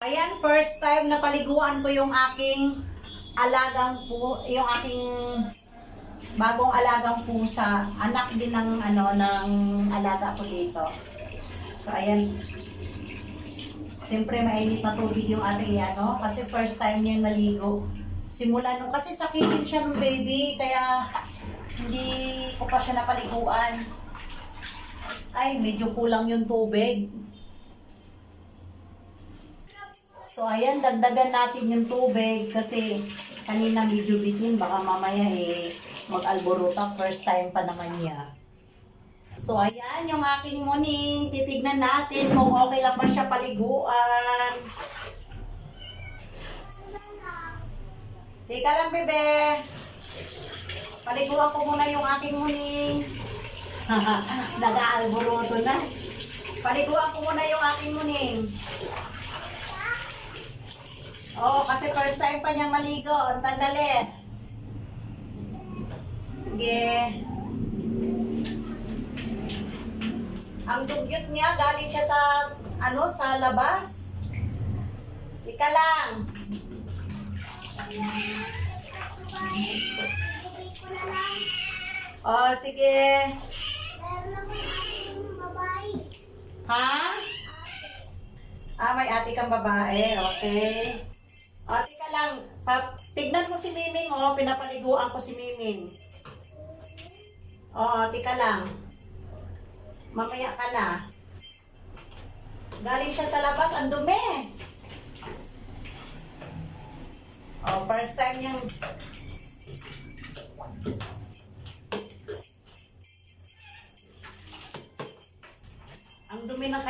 Ayan, first time na paliguan ko yung aking yung aking bagong alagang pusa. Anak din ng ng alaga ko dito. So ayan. Siyempre mainit na tubig yung ating kasi first time niya naligo. Simula nung kasi sakitin siya ng baby, kaya hindi ko pa siya napaliguan. Ay, medyo kulang yung tubig. So ayan, dagdagan natin yung tubig kasi kanina medyo bitin, baka mamaya mag-alborota, first time pa naman niya. So ayan, yung aking muning, titignan natin kung okay lang pa siya paliguan. Teka lang bebe, paliguan ko muna yung aking muning. Nag-aalboroto na. Paliguan ko muna yung aking muning. Oo, kasi first time pa niyang maligo. Ang tandali. Sige. Ang dugyot niya, galing siya sa, sa labas. Ika lang. Oh, sige. Ha? Ah, may ate kang babae. Okay. O, tika lang. Tignan mo si Miming, pinapaliguan ko si Miming. O, tika lang. Mamaya ka na. Galing siya sa labas, ang dumi. O, first time niyang... Ang dumi ng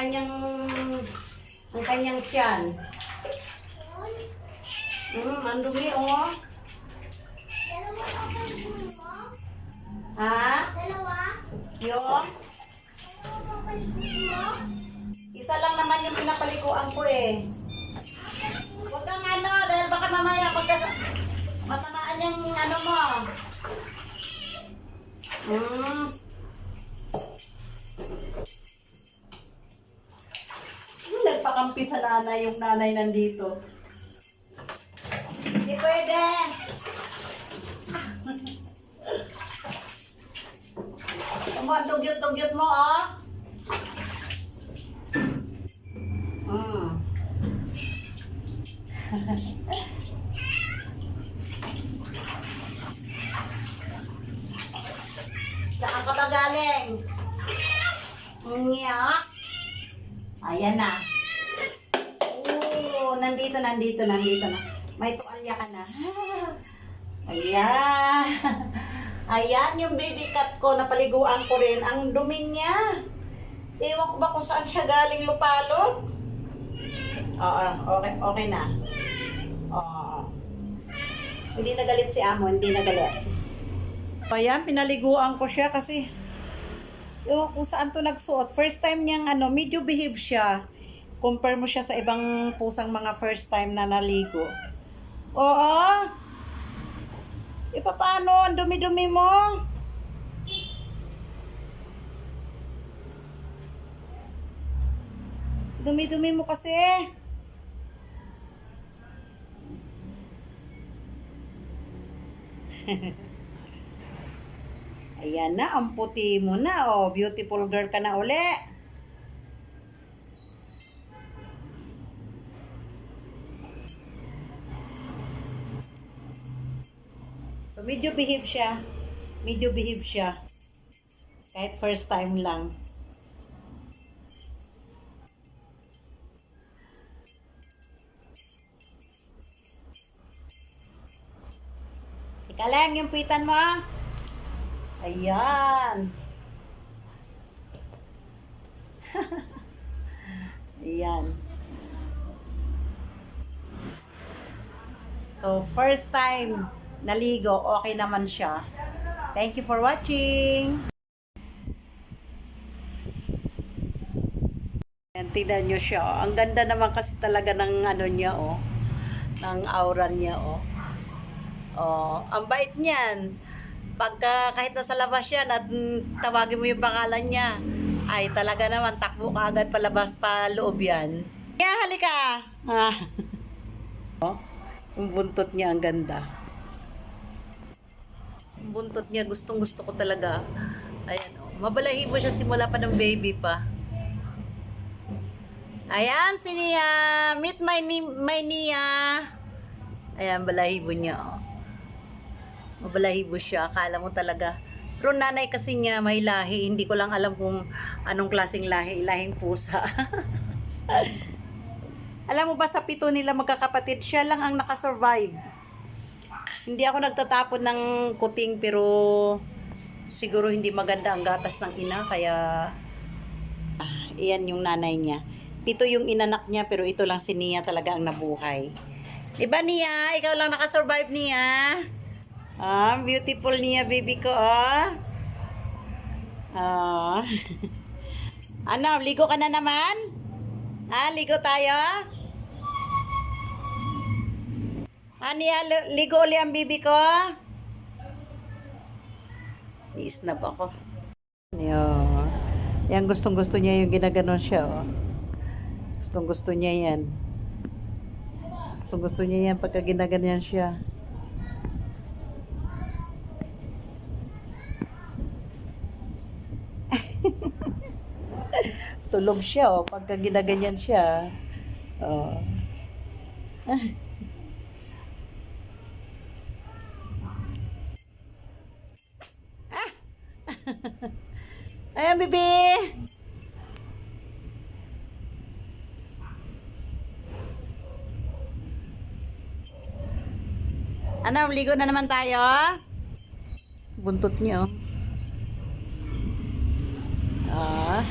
kanyang tiyan. Ang dumi, Dalawa ako mo? Ha? Dalawa? Yung? Dalawa papalikuin mo? Isa lang naman yung pinapalikuan ko eh. Huwag kang dahil baka mamaya matamaan yung mo. Nagpakampi sa nanay, yung nanay nandito. Hindi pwede. Ang dugyot-dugyot mo, Saan ka ba galing? Nyak. Ayan na. Nandito na. May tuwalya ka na. Ayan. Ayan yung baby cat ko, napaliguan ko rin. Ang dumi niya. Ewan ko ba kung saan siya galing lupalot? Oo, okay na. Oo. Hindi nagalit si Amo, hindi nagalit. Ayan, pinaliguan ko siya kasi ewan kung saan to nagsuot. First time niyang medyo behave siya. Compare mo siya sa ibang pusang mga first time na naligo. Oo. Paano? Ang dumi-dumi mo. Dumi-dumi mo kasi. Ayan na, ang puti mo na. Beautiful girl ka na uli. So, medyo behave siya. Kahit first time lang. Ika lang, yung pitan mo. Ayan. Ayan. So, first time naligo, okay naman siya. Thank you for watching. Ayan, tignan nyo siya. Ang ganda naman kasi talaga ng niya, ng aura niya, ang bait niyan. Pagka kahit nasa labas yan at tawagin mo yung pangalan niya, ay talaga naman takbo ka agad palabas pa loob yan. Kaya halika! Ah. Oh, yung buntot niya ang ganda. Yung buntot niya gustong gusto ko talaga. Ayan oh. Mabalahibo siya simula pa ng baby pa. Ayan si Nia. Meet my Nia. Ayan balahibo niya oh. Mabalahibo siya. Akala mo talaga. Pero nanay kasi niya may lahi. Hindi ko lang alam kung anong klaseng lahi. Lahing pusa. Alam mo ba sa 7 nila magkakapatid, siya lang ang nakasurvive. Hindi ako nagtatapon ng kuting pero siguro hindi maganda ang gatas ng ina kaya iyan yung nanay niya. 7 yung inanak niya pero ito lang si Nia talaga ang nabuhay. Diba Nia? Ikaw lang nakasurvive Nia? Ah, beautiful Nia baby ko oh. Ah. Ano, ligo ka na naman? Ah, ligo tayo? Ania, ligo uli ang bibi ko. Iisnab ako. Yan. Yan gustong gusto niya yung ginaganon siya. Oh. Gustong gusto niya yan. Gustong gusto niya yan pagka ginaganyan siya. Tulog siya oh pagka ginaganyan siya. Oh. Ayan, bebe. Ano, ligo na naman tayo? Buntot niyo. Ah.